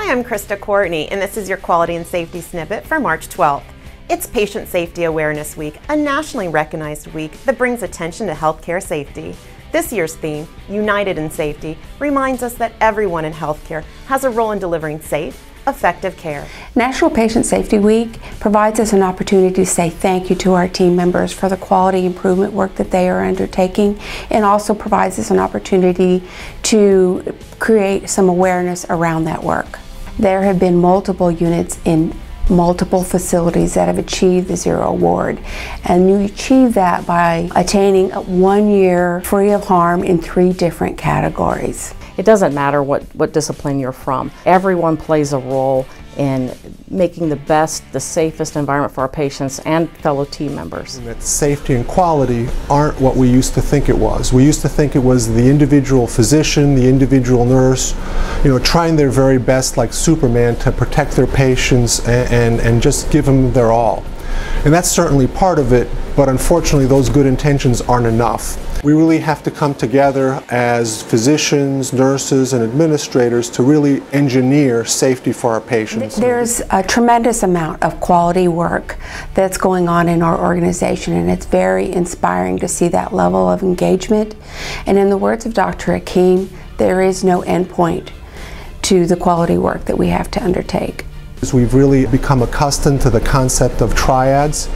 Hi, I'm Krista Courtney, and this is your Quality and Safety Snippet for March 12th. It's Patient Safety Awareness Week, a nationally recognized week that brings attention to healthcare safety. This year's theme, United in Safety, reminds us that everyone in healthcare has a role in delivering safe, effective care. National Patient Safety Week provides us an opportunity to say thank you to our team members for the quality improvement work that they are undertaking, and also provides us an opportunity to create some awareness around that work. There have been multiple units in multiple facilities that have achieved the Zero Award, and you achieve that by attaining 1 year free of harm in 3 different categories. It doesn't matter what discipline you're from. Everyone plays a role in making the best, the safest environment for our patients and fellow team members. And that safety and quality aren't what we used to think it was. We used to think it was the individual physician, the individual nurse, trying their very best like Superman to protect their patients and just give them their all. And that's certainly part of it, but unfortunately those good intentions aren't enough. We really have to come together as physicians, nurses, and administrators to really engineer safety for our patients. There's a tremendous amount of quality work that's going on in our organization, and it's very inspiring to see that level of engagement. And in the words of Dr. Hakeem, there is no end point to the quality work that we have to undertake. We've really become accustomed to the concept of triads,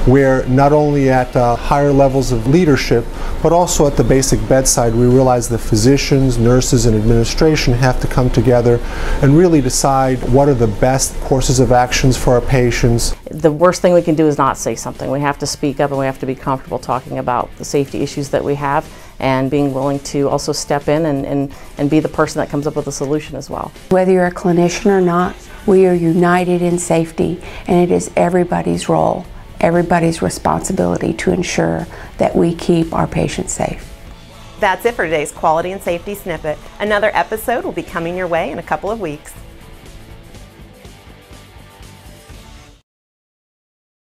where not only at higher levels of leadership, but also at the basic bedside, we realize that physicians, nurses, and administration have to come together and really decide what are the best courses of actions for our patients. The worst thing we can do is not say something. We have to speak up, and we have to be comfortable talking about the safety issues that we have, and being willing to also step in and be the person that comes up with a solution as well. Whether you're a clinician or not, we are united in safety, and it is everybody's role, everybody's responsibility to ensure that we keep our patients safe. That's it for today's Quality and Safety Snippet. Another episode will be coming your way in a couple of weeks.